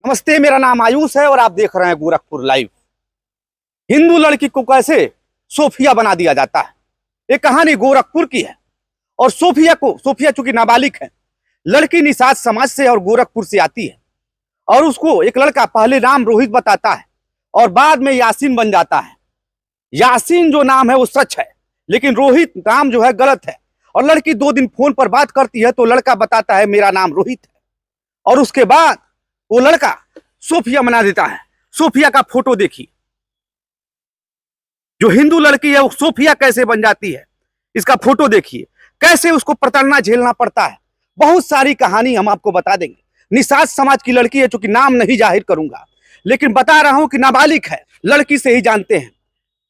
नमस्ते, मेरा नाम आयुष है और आप देख रहे हैं गोरखपुर लाइव। हिंदू लड़की को कैसे सोफिया बना दिया जाता है, ये कहानी गोरखपुर की है। और सोफिया चूंकि नाबालिग है, लड़की निषाद समाज से और गोरखपुर से आती है और उसको एक लड़का पहले नाम रोहित बताता है और बाद में यासीन बन जाता है। यासीन जो नाम है वो सच है, लेकिन रोहित नाम जो है गलत है। और लड़की 2 दिन फोन पर बात करती है तो लड़का बताता है मेरा नाम रोहित है, और उसके बाद वो लड़का सोफिया बना देता है। सोफिया का फोटो देखिए, जो हिंदू लड़की है वो सोफिया कैसे बन जाती है, इसका फोटो देखिए, कैसे उसको प्रताड़ना झेलना पड़ता है। बहुत सारी कहानी हम आपको बता देंगे। निषाद समाज की लड़की है, चूंकि नाम नहीं जाहिर करूंगा, लेकिन बता रहा हूं कि नाबालिग है, लड़की से ही जानते हैं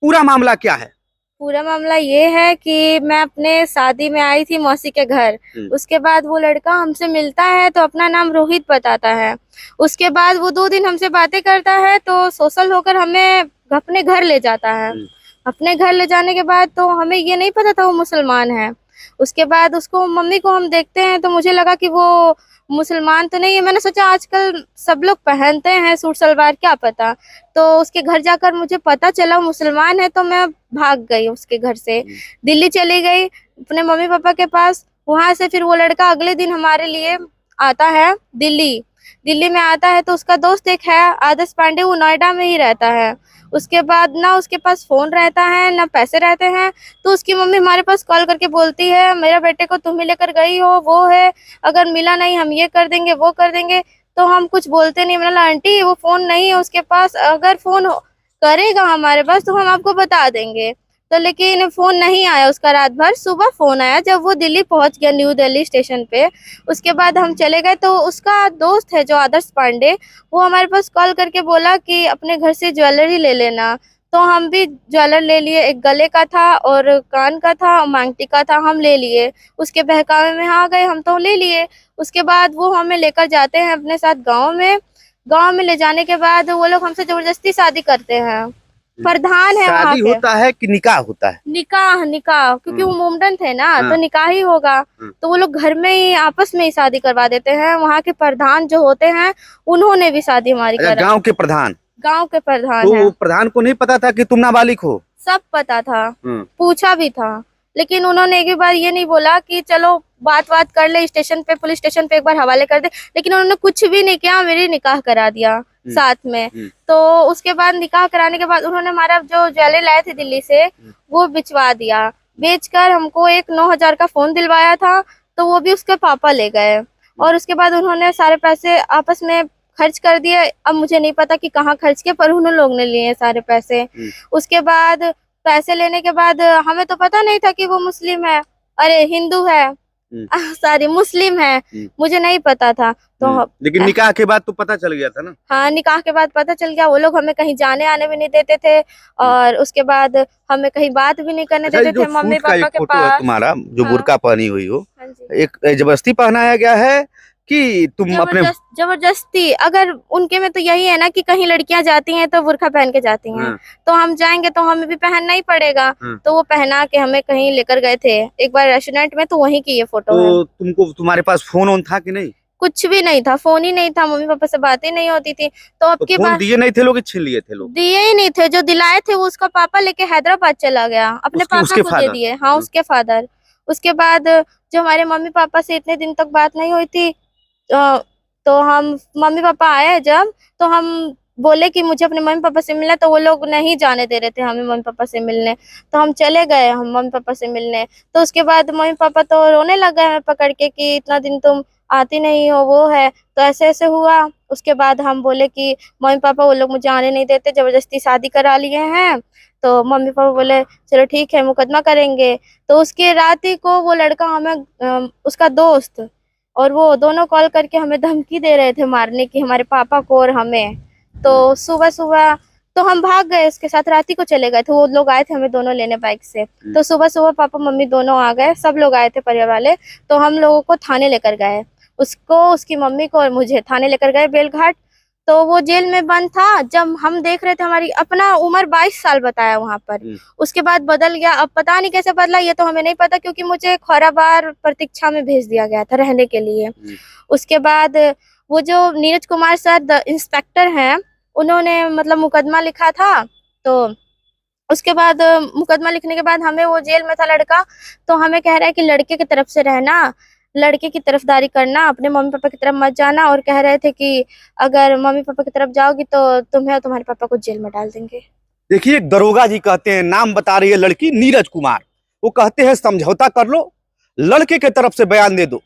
पूरा मामला क्या है। पूरा मामला ये है कि मैं अपने शादी में आई थी मौसी के घर। उसके बाद वो लड़का हमसे मिलता है तो अपना नाम रोहित बताता है। उसके बाद वो 2 दिन हमसे बातें करता है तो सोशल होकर हमें अपने घर ले जाता है। अपने घर ले जाने के बाद तो हमें ये नहीं पता था वो मुसलमान है। उसके बाद उसको मम्मी को हम देखते हैं तो मुझे लगा कि वो मुसलमान तो नहीं है। मैंने सोचा आजकल सब लोग पहनते हैं सूट सलवार, क्या पता। तो उसके घर जाकर मुझे पता चला मुसलमान है तो मैं भाग गई उसके घर से, दिल्ली चली गई अपने मम्मी पापा के पास। वहां से फिर वो लड़का अगले दिन हमारे लिए आता है दिल्ली में आता है। तो उसका दोस्त एक है आदर्श पांडे, वो नोएडा में ही रहता है। उसके बाद ना उसके पास फोन रहता है ना पैसे रहते हैं। तो उसकी मम्मी हमारे पास कॉल करके बोलती है मेरे बेटे को तुम ही लेकर गई हो, वो है, अगर मिला नहीं हम ये कर देंगे वो कर देंगे। तो हम कुछ बोलते नहीं। मैंने बोला आंटी वो फोन नहीं है उसके पास, अगर फोन करेगा हमारे पास तो हम आपको बता देंगे। तो लेकिन फोन नहीं आया उसका रात भर। सुबह फोन आया जब वो दिल्ली पहुंच गया, न्यू दिल्ली स्टेशन पे। उसके बाद हम चले गए तो उसका दोस्त है जो आदर्श पांडे, वो हमारे पास कॉल करके बोला कि अपने घर से ज्वेलरी ले लेना। तो हम भी ज्वेलर ले लिए, एक गले का था और कान का था, मांगटी का था, हम ले लिए। उसके बहकावे में आ गए हम तो ले लिए। उसके बाद वो हमें लेकर जाते हैं अपने साथ गाँव में ले जाने के बाद वो लोग हमसे जबरदस्ती शादी करते हैं। प्रधान है वहाँ शादी पे। होता है कि निकाह होता है? निकाह क्योंकि वो मुंडन थे ना, तो निकाह ही होगा। तो वो लोग घर में ही आपस में ही शादी करवा देते हैं। वहाँ के प्रधान जो होते हैं उन्होंने भी शादी हमारी करा। गांव के प्रधान है। तो प्रधान को नहीं पता था कि तुम नाबालिग हो? सब पता था, पूछा भी था, लेकिन उन्होंने एक भी बार ये नहीं बोला कि चलो बात कर ले, स्टेशन पे, पुलिस स्टेशन पे एक बार हवाले कर दे। लेकिन उन्होंने कुछ भी नहीं किया, मेरी निकाह करा दिया साथ में। तो उसके बाद निकाह कराने के बाद उन्होंने हमारा जो ज्वेलरी लाए थे दिल्ली से वो बिचवा दिया। बेचकर हमको एक 9,000 का फोन दिलवाया था, तो वो भी उसके पापा ले गए। और उसके बाद उन्होंने सारे पैसे आपस में खर्च कर दिए। अब मुझे नहीं पता कि कहाँ खर्च किए, पर उन्होंने लोग ने लिए सारे पैसे। उसके बाद पैसे लेने के बाद हमें तो पता नहीं था कि वो मुस्लिम है, अरे हिंदू है, सॉरी मुस्लिम है, मुझे नहीं पता था। तो लेकिन निकाह के बाद तो पता चल गया था ना? हाँ, निकाह के बाद पता चल गया। वो लोग हमें कहीं जाने आने भी नहीं देते थे और उसके बाद हमें कहीं बात भी नहीं करने देते थे मम्मी पापा के पास। तुम्हारा जो बुर्का पहनी हुई हो, एक जबरदस्ती पहनाया गया है कि तुम अपने? जबरदस्ती। अगर उनके में तो यही है ना कि कहीं लड़कियां जाती हैं तो बुर्का पहन के जाती हैं, तो हम जाएंगे तो हमें भी पहनना ही पड़ेगा। तो वो पहना के हमें कहीं लेकर गए थे एक बार रेस्टोरेंट में, तो वहीं की ये फोटो तो है। तुम्हारे पास फोन ऑन था कि नहीं? कुछ भी नहीं था, फोन ही नहीं था, मम्मी पापा से बात ही नहीं होती थी। तो अब के बाद दिए नहीं थे लोग, छीन लिए थे लोग? दिए ही नहीं थे, जो दिलाए थे वो उसका पापा लेके हैदराबाद चला गया, अपने पापा को दे दिए। हाँ, उसके फादर। उसके बाद जो हमारे मम्मी पापा से इतने दिन तक बात नहीं हुई थी, तो हम मम्मी पापा आए जब, तो हम बोले कि मुझे अपने मम्मी पापा से मिलना, तो वो लोग नहीं जाने दे रहे थे हमें मम्मी पापा से मिलने। तो हम चले गए हम मम्मी पापा से मिलने। तो उसके बाद मम्मी पापा तो रोने लग गए हमें पकड़ के कि इतना दिन तुम आती नहीं हो, वो है। तो ऐसे ऐसे हुआ। उसके बाद हम बोले कि मम्मी पापा वो लोग मुझे आने नहीं देते, जबरदस्ती शादी करा लिए हैं। तो मम्मी पापा बोले चलो ठीक है, मुकदमा करेंगे। तो उसके रात ही को वो लड़का हमें, उसका दोस्त और वो दोनों कॉल करके हमें धमकी दे रहे थे मारने की, हमारे पापा को और हमें। तो सुबह तो हम भाग गए उसके साथ, रात ही को चले गए थे। वो लोग आए थे हमें दोनों लेने बाइक से। तो सुबह पापा मम्मी दोनों आ गए, सब लोग आए थे परिवार वाले। तो हम लोगों को थाने लेकर गए, उसको, उसकी मम्मी को और मुझे थाने लेकर गए बेलघाट। तो वो जेल में बंद था। जब हम देख रहे थे, हमारी अपना उम्र 22 साल बताया वहां पर। उसके बाद बदल गया, अब पता नहीं कैसे बदला, ये तो हमें नहीं पता, क्योंकि मुझे खौराबार प्रतीक्षा में भेज दिया गया था रहने के लिए। उसके बाद वो जो नीरज कुमार सर इंस्पेक्टर हैं, उन्होंने मतलब मुकदमा लिखा था। तो उसके बाद मुकदमा लिखने के बाद हमें, वो जेल में था लड़का, तो हमें कह रहा है कि लड़के की तरफ से रहना, लड़के की तरफदारी करना, अपने मम्मी पापा की तरफ मत जाना, और कह रहे थे कि अगर मम्मी पापा की तरफ जाओगी तो तुम्हें और तुम्हारे पापा को जेल में डाल देंगे। देखिए, एक दरोगा जी कहते हैं, नाम बता रही है लड़की नीरज कुमार, वो कहते हैं समझौता कर लो, लड़के के तरफ से बयान दे दो।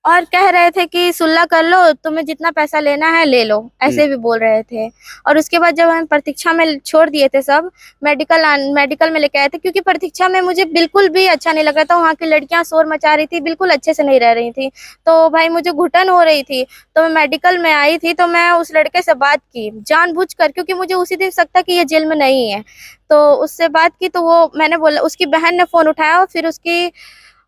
और कह रहे थे कि सुलह कर लो, तुम्हें जितना पैसा लेना है ले लो, ऐसे भी बोल रहे थे। और उसके बाद जब हम प्रतीक्षा में छोड़ दिए थे सब, मेडिकल में लेके आए थे, क्योंकि प्रतीक्षा में मुझे बिल्कुल भी अच्छा नहीं लग रहा था। वहाँ की लड़कियां शोर मचा रही थी, बिल्कुल अच्छे से नहीं रह रही थी, तो भाई मुझे घुटन हो रही थी। तो मैं मेडिकल में आई थी, तो मैं उस लड़के से बात की जानबूझकर, क्योंकि मुझे उसी दिन शक था कि ये जेल में नहीं है। तो उससे बात की, तो वो मैंने बोला, उसकी बहन ने फोन उठाया और फिर उसकी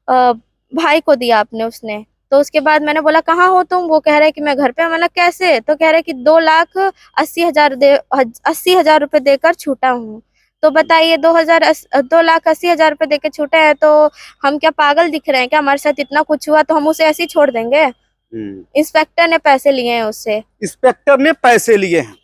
भाई को दिया आपने उसने। तो उसके बाद मैंने बोला कहाँ हो तुम? वो कह रहे कि मैं घर पे। मैंने कैसे? तो कह रहे कि 2,80,000 रुपए देकर छूटा हूँ। तो बताइए, 2,80,000 रुपए देकर छूटे हैं, तो हम क्या पागल दिख रहे हैं क्या? हमारे साथ इतना कुछ हुआ तो हम उसे ऐसे ही छोड़ देंगे? इंस्पेक्टर ने पैसे लिए हैं उससे। इंस्पेक्टर ने पैसे लिए हैं।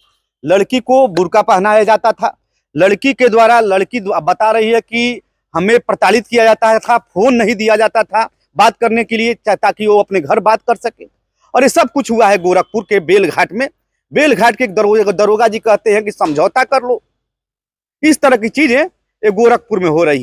लड़की को बुर्का पहनाया जाता था, लड़की के द्वारा, लड़की बता रही है कि हमें प्रताड़ित किया जाता था, फोन नहीं दिया जाता था बात करने के लिए, ताकि वो अपने घर बात कर सके। और ये सब कुछ हुआ है गोरखपुर के बेलघाट में। बेलघाट के एक दरोगा जी कहते हैं कि समझौता कर लो। इस तरह की चीजें ये गोरखपुर में हो रही है।